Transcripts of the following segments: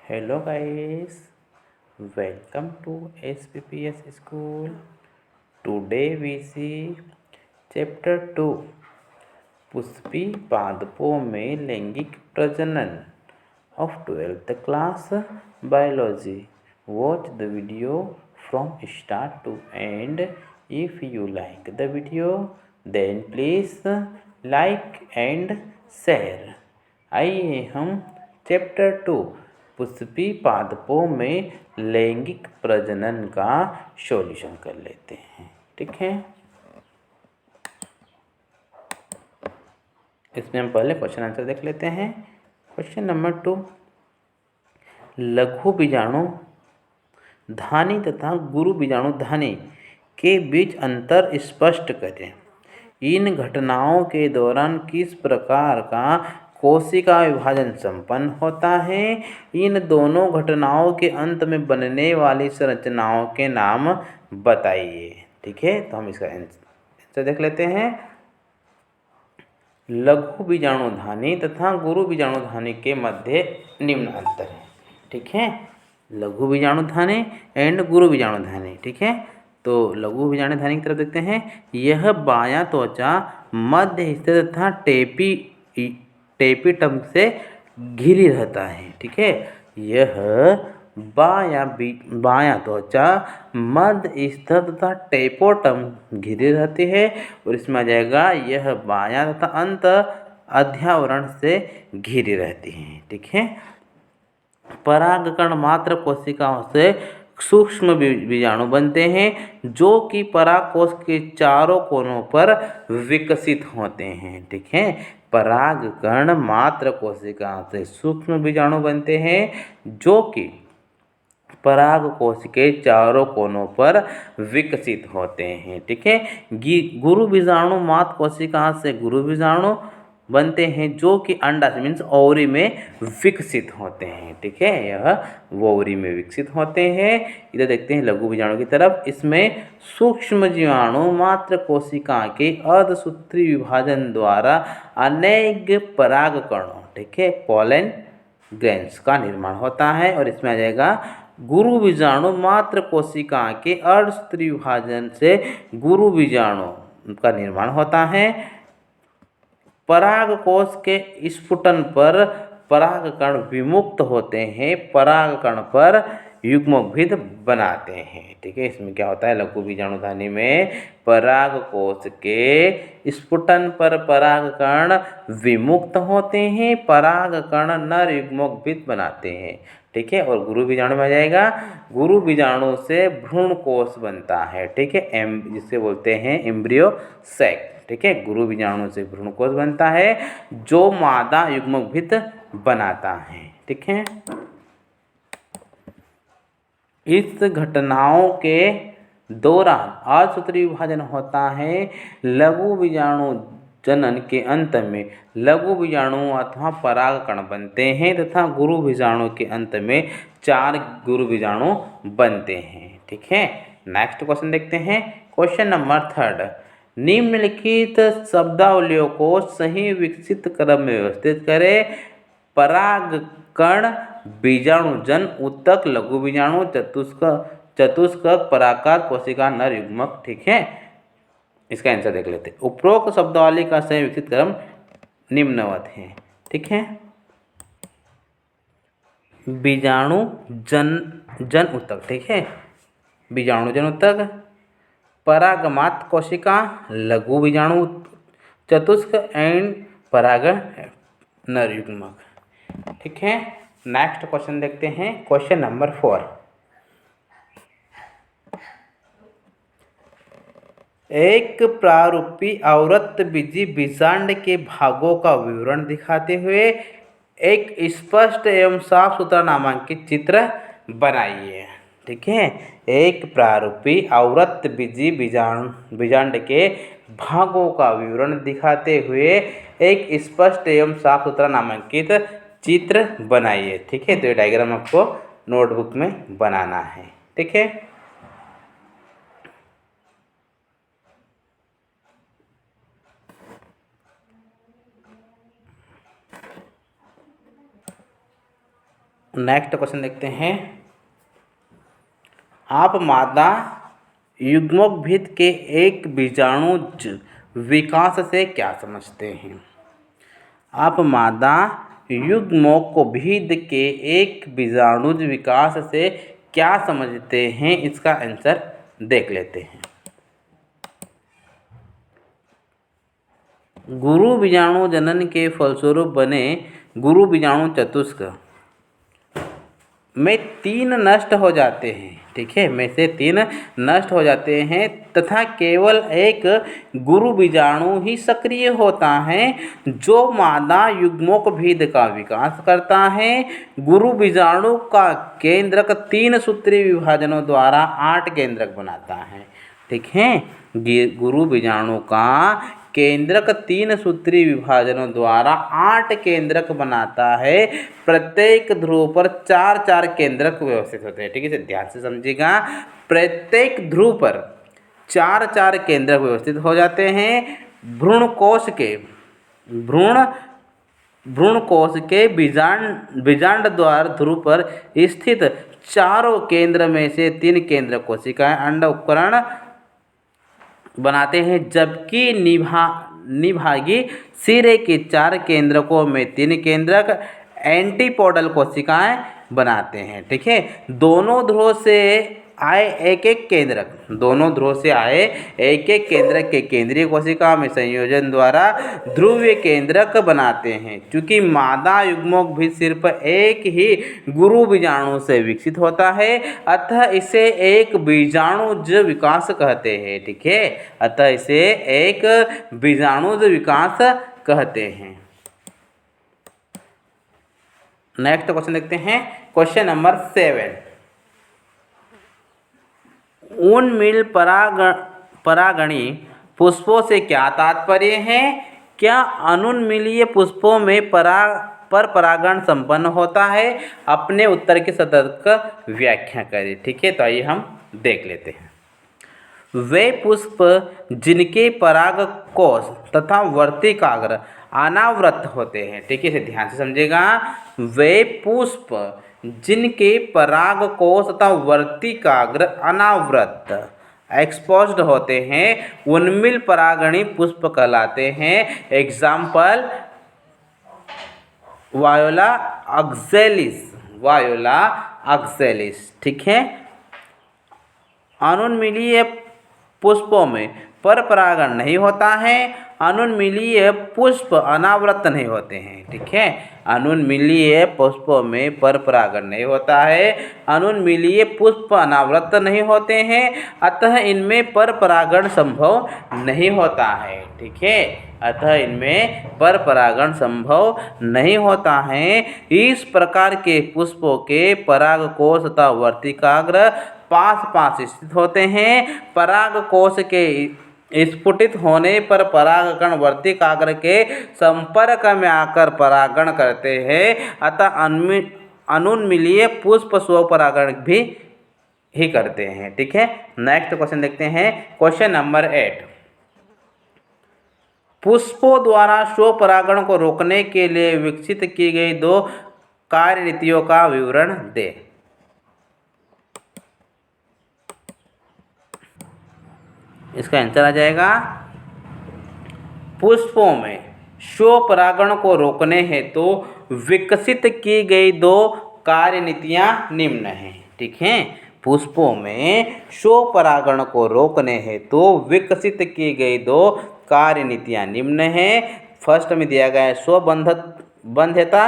Hello guys, welcome to SPPS School. Today we see Chapter 2 Pushpi पादपों में लैंगिक प्रजनन of 12th class biology. Watch the video from start to end. If you like the video, then please like and share. आइए हम chapter 2 Pushpi पादपों में लैंगिक प्रजनन का सॉल्यूशन कर लेते हैं। ठीक है, इसमें हम पहले क्वेश्चन आंसर देख लेते हैं। क्वेश्चन नंबर 2, लघु बीजाणु धानी तथा गुरु बीजाणु धानी के बीच अंतर स्पष्ट करें। इन घटनाओं के दौरान किस प्रकार का कोशिका विभाजन संपन्न होता है? इन दोनों घटनाओं के अंत में बनने वाली संरचनाओं के नाम बताइए। ठीक है, तो हम इसका आंसर देख लेते हैं। लघु बीजाणुधानी तथा गुरु बीजाणुधानी के मध्य निम्न अंतर है। ठीक है, लघु बीजाणुधानी एंड गुरु बीजाणुधानी। ठीक है, तो लघु बीजाणुधानी की तरफ देखते हैं। यह बायां त्वचा मध्य हिस्से तथा टेपिटम से घिरी रहता है। ठीक है, यह बायां त्वचा मध्य स्तर तथा टेपोटम घिरी रहती है। और इसमें आ जाएगा यह बायां तथा अंत अध्यावरण से घिरी रहती है। ठीक है, परागकण मात्र कोशिकाओं से सूक्ष्म बीजाणु बनते हैं जो कि परागकोश के चारों कोनों पर विकसित होते हैं। ठीक है, परागकण मात्र कोशिकाओं से सूक्ष्म बीजाणु बनते हैं जो कि परागकोश के चारों कोनों पर विकसित होते हैं। ठीक है, गुरु बीजाणु मात्र कोशिका से गुरु बीजाणु बनते हैं जो कि अंडाशय मीन्स ओवरी में विकसित होते हैं। ठीक है, यह ओवरी में विकसित होते हैं। इधर देखते हैं लघु बीजाणु की तरफ। इसमें सूक्ष्म जीवाणु मात्र कोशिका के अर्धसूत्री विभाजन द्वारा अनेक परागकणों, ठीक है, पोलन ग्रेन्स का निर्माण होता है। और इसमें आ जाएगा गुरु बीजाणु मात्र कोशिका के अर्धसूत्री विभाजन से गुरु बीजाणु का निर्माण होता है। परागकोश के स्फुटन पर परागकण विमुक्त होते हैं, परागकण पर युग्मोद्भिद बनाते हैं। ठीक है, इसमें क्या होता है, लघु बीजाणुधानी में परागकोश के स्फुटन पर परागकण विमुक्त होते हैं, परागकण नर युग्मोद्भिद बनाते हैं। ठीक है, और गुरु बीजाणु में आ जाएगा गुरु बीजाणु से भ्रूण कोश बनता है। ठीक है, जिसे बोलते हैं एम्ब्रियो सैक। ठीक है, गुरु बीजाणु से भ्रूण कोश बनता है जो मादा युग्मोद्भिद बनाता है। ठीक है, इस घटनाओं के दौरान असूत्री विभाजन होता है। लघु बीजाणु जनन के अंत में लघु बीजाणु अथवा परागकण बनते हैं तथा गुरु बीजाणु के अंत में 4 गुरु बीजाणु बनते हैं। ठीक है, नेक्स्ट क्वेश्चन देखते हैं। क्वेश्चन नंबर 3, निम्नलिखित शब्दावलियों को सही विकसित क्रम में व्यवस्थित करें। परागकण बीजाणुजन उत्तक लघु बीजाणु चतुष्क पराकार कोशिका नर युग्मक। ठीक है, इसका आंसर देख लेते हैं। उपरोक्त शब्दावली का सही विकसित क्रम निम्नवत है। ठीक है, बीजाणु जन उत्तक। ठीक है, बीजाणु जन उत्तक, परागमात्र कोशिका लघु बीजाणु चतुष्क एंड पराग नर युग्मक। ठीक है, नेक्स्ट क्वेश्चन देखते हैं। क्वेश्चन नंबर 4, एक प्रारूपी आवृतबीजी बीजांड के भागों का विवरण दिखाते हुए एक स्पष्ट एवं साफ सुथरा नामांकित चित्र बनाइए। ठीक है, एक प्रारूपी आवृतबीजी बीजांड के भागों का विवरण दिखाते हुए एक स्पष्ट एवं साफ सुथरा नामांकित चित्र बनाइए। ठीक है, तो ये डायग्राम आपको नोटबुक में बनाना है। ठीक है, नेक्स्ट क्वेश्चन देखते हैं। आप मादा युग्मोद्भिद के एक बीजाणुज विकास से क्या समझते हैं? आप मादा युग्मोद्भिद के एक बीजाणुज विकास से क्या समझते हैं? इसका आंसर देख लेते हैं। गुरु बीजाणु जनन के फलस्वरूप बने गुरु बीजाणु चतुष्क में 3 नष्ट हो जाते हैं। ठीक है, में से 3 नष्ट हो जाते हैं तथा केवल एक गुरु बीजाणु ही सक्रिय होता है जो मादा युग्मोद्भिद का विकास करता है। गुरु बीजाणु का केंद्रक 3 सूत्रीय विभाजनों द्वारा 8 केंद्रक बनाता है। ठीक है, गुरु बीजाणु का केंद्रक 3 सूत्रीय विभाजनों द्वारा 8 केंद्रक बनाता है। प्रत्येक ध्रुव पर 4-4 केंद्रक व्यवस्थित होते हैं। ठीक है, इसे ध्यान से समझिएगा। प्रत्येक ध्रुव पर 4-4 केंद्रक व्यवस्थित हो जाते हैं। भ्रूण कोश के बीजांड द्वार ध्रुव पर स्थित चारों केंद्र में से 3 केंद्र कोशिकाएं अंड उपकरण बनाते हैं, जबकि निभागी सिरे के 4 केंद्रकों में 3 केंद्रक एंटीपोडल कोशिकाएं बनाते हैं। ठीक है, दोनों ध्रुव से आए एक एक केंद्रक के केंद्रीय कोशिका में संयोजन द्वारा ध्रुवीय केंद्रक बनाते हैं। क्योंकि मादा युग्मोद्भिद सिर्फ एक ही गुरु बीजाणु से विकसित होता है, अतः इसे एक बीजाणुज विकास कहते हैं। ठीक है, अतः इसे एक बीजाणुज विकास कहते हैं। नेक्स्ट क्वेश्चन देखते हैं। Question number 7। उन्मिल परागणी पुष्पों से क्या तात्पर्य है? क्या अनुन्मीलीय पुष्पों में परागण संपन्न होता है? अपने उत्तर की सतर्क व्याख्या करें। ठीक है, तो आइए हम देख लेते हैं। वे पुष्प जिनके परागकोश तथा वर्तिकाग्र अनावृत होते हैं। ठीक है, इसे ध्यान से समझिएगा। वे पुष्प जिनके परागकोश तथा वर्तिकाग्र अनावृत एक्सपोज्ड होते हैं उन्मिल परागणी पुष्प कहलाते हैं। Example voila oxalis. ठीक है, अनुन्मीलीय पुष्पों में परपरागण नहीं होता है। अनुन्मीलीय पुष्प अनावृत नहीं होते हैं। ठीक है, अनुन्मीलीय पुष्पों में परपरागण नहीं होता है। अनुन्मीलीय पुष्प अनावृत नहीं होते हैं, अतः इनमें परपरागण संभव नहीं होता है। ठीक है, अतः इनमें परपरागण संभव नहीं होता है। इस प्रकार के पुष्पों के परागकोश तथा वर्तिकाग्र पास स्थित होते हैं। परागकोश के स्फुटित होने पर परागकण वर्तिकाग्र के संपर्क में आकर परागण करते हैं, अतः अनुन्मीलीय पुष्प स्वपरागण भी ही करते हैं। ठीक है, नेक्स्ट क्वेश्चन देखते हैं। Question number 8। पुष्पों द्वारा स्वपरागण को रोकने के लिए विकसित की गई 2 कार्यनीतियों का विवरण दें। इसका आंसर आ जाएगा, पुष्पों में स्वपरागण को रोकने हेतु विकसित की गई 2 कार्यनीतियां निम्न हैं। ठीक है, पुष्पों में स्वपरागण को रोकने हेतु विकसित की गई 2 कार्यनीतियां निम्न हैं। फर्स्ट में दिया गया है स्वबंध्यता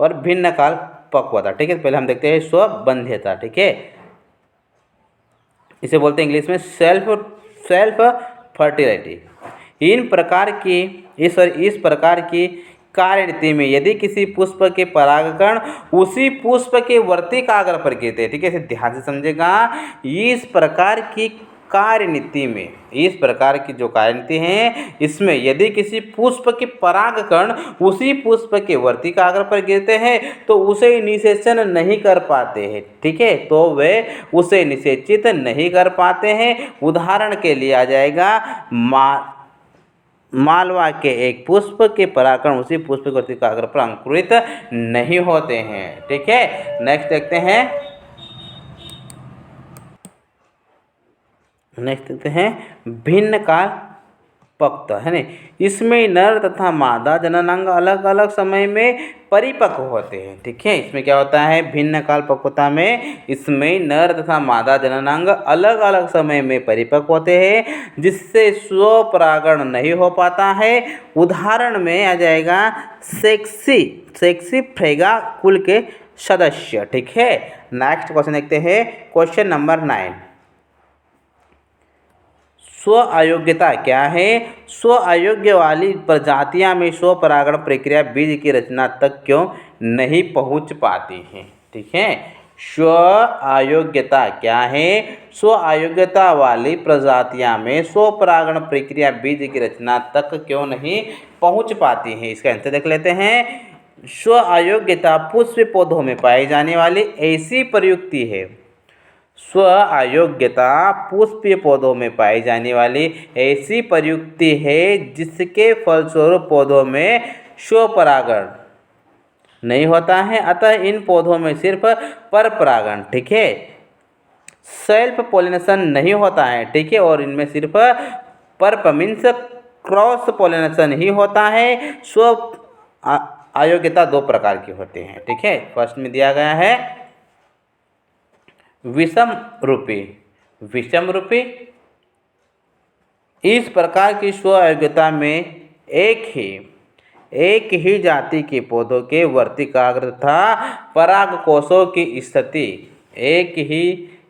और भिन्न काल पक्वता। ठीक है, पहले हम देखते हैं स्वबंध्यता। ठीक है, इसे बोलते हैं इंग्लिश में सेल्फ फर्टिलिटी। इस प्रकार की कार्यनीति में यदि किसी पुष्प के परागकण उसी पुष्प के वर्तिकाग्र पर गिरते हैं। ठीक है, इसे ध्यान से समझेगा। इस प्रकार की जो कार्यनीति है, इसमें यदि किसी पुष्प के परागकण उसी पुष्प के वर्तिकाग्र पर गिरते हैं तो उसे निषेचन नहीं कर पाते हैं। ठीक है, तो वे उसे निषेचित नहीं कर पाते हैं। उदाहरण के लिए आ जाएगा मालवा के एक पुष्प के परागकण उसी पुष्प के वर्तिकाग्र पर अंकुरित नहीं होते हैं। ठीक है, नेक्स्ट देखते हैं भिन्न काल पक्त है ना। इसमें नर तथा मादा जननांग अलग अलग समय में परिपक्व होते हैं। ठीक है, इसमें क्या होता है, भिन्न काल पक्वता में इसमें नर तथा मादा जननांग अलग अलग समय में परिपक्व होते हैं, जिससे स्वपरागण नहीं हो पाता है। उदाहरण में आ जाएगा सेक्सी फ्रेगा कुल के सदस्य। ठीक है, नेक्स्ट क्वेश्चन देखते हैं, क्वेश्चन नंबर 9। स्व अयोग्यता क्या है? स्व अयोग्य वाली प्रजातियां में स्वपरागण प्रक्रिया बीज की रचना तक क्यों नहीं पहुंच पाती है? ठीक है, स्व अयोग्यता क्या है? स्व अयोग्यता वाली प्रजातियां में स्वपरागण प्रक्रिया बीज की रचना तक क्यों नहीं पहुंच पाती है? इसका आंसर देख लेते हैं। स्व अयोग्यता पुष्प पौधों में पाई जाने वाली ऐसी प्रयुक्ति है। स्व अयोग्यता पुष्पीय पौधों में पाई जाने वाली ऐसी प्रयुक्ति है जिसके फलस्वरूप पौधों में स्वपरागण नहीं होता है, अतः इन पौधों में सिर्फ परपरागण, ठीक है, सेल्फ पोलिनेशन नहीं होता है। ठीक है, और इनमें सिर्फ परप मीन्स क्रॉस पोलिनेशन ही होता है। स्व अयोग्यता दो प्रकार की होती हैं। ठीक है, फर्स्ट में दिया गया है विषम रूपी। इस प्रकार की स्व अयोग्यता में एक ही जाति के पौधों के वर्तिकाग्र तथा परागकोशों की स्थिति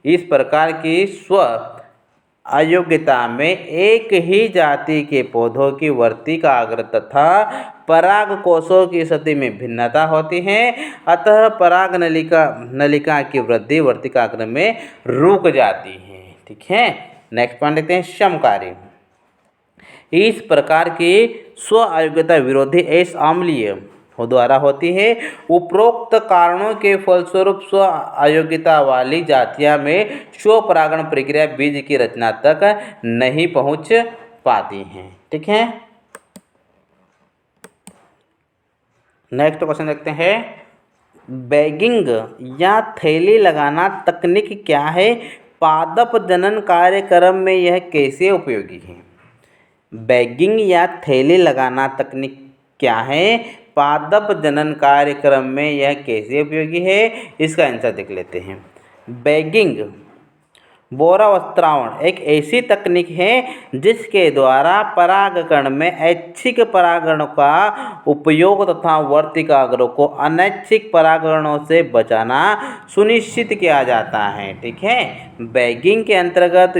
इस प्रकार की स्व अयोग्यता में एक ही जाति के पौधों की वर्तिकाग्र तथा परागकोशों की स्थिति में भिन्नता होती है, अतः पराग नलिका की वृद्धि वर्तिकाग्र में रुक जाती है। ठीक है, नेक्स्ट पॉइंट देखते हैं समकारी। इस प्रकार की स्व अयोग्यता विरोधी एस अम्लीय द्वारा होती है। उपरोक्त कारणों के फलस्वरूप स्व अयोग्यता वाली जातियां में स्वपरागण प्रक्रिया बीज की रचना तक नहीं पहुंच पाती हैं। ठीक है, नेक्स्ट क्वेश्चन देखते हैं, बैगिंग या थैली लगाना तकनीक क्या है? पादप जनन कार्यक्रम में यह कैसे उपयोगी है? बैगिंग या थैली लगाना तकनीक क्या है? पादप जनन कार्यक्रम में यह कैसे उपयोगी है? इसका आंसर देख लेते हैं। बैगिंग बोरावस्त्रावण एक ऐसी तकनीक है जिसके द्वारा परागकण में ऐच्छिक परागणों का उपयोग तथा वर्तिकाग्रों को अनैच्छिक परागणों से बचाना सुनिश्चित किया जाता है। ठीक है, बैगिंग के अंतर्गत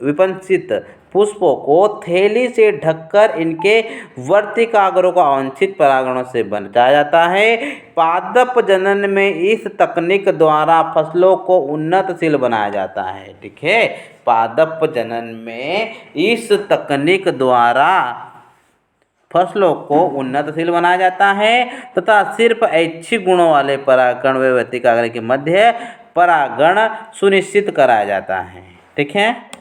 विपंसित पुष्पों को थैली से ढककर इनके वर्तिकाग्रों को अवांछित परागणों से बचाया जाता है। पादप जनन में इस तकनीक द्वारा फसलों को उन्नतशील बनाया जाता है। ठीक है, पादप जनन में इस तकनीक द्वारा फसलों को उन्नतशील बनाया जाता है तथा सिर्फ ऐच्छिक गुणों वाले परागकण व वर्तिकाग्र के मध्य परागण सुनिश्चित कराया जाता है। ठीक है।